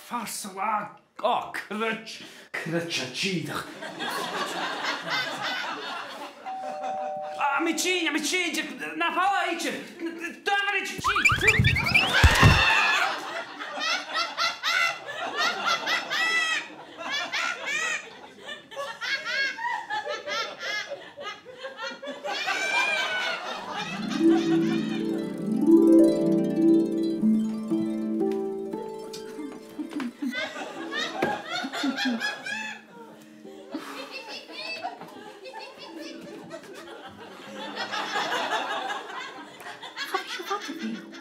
Farsa lá. Oh, crăciacida. Amicinha, na fala aici. Doamne, Habe ich schon Worte für ihn?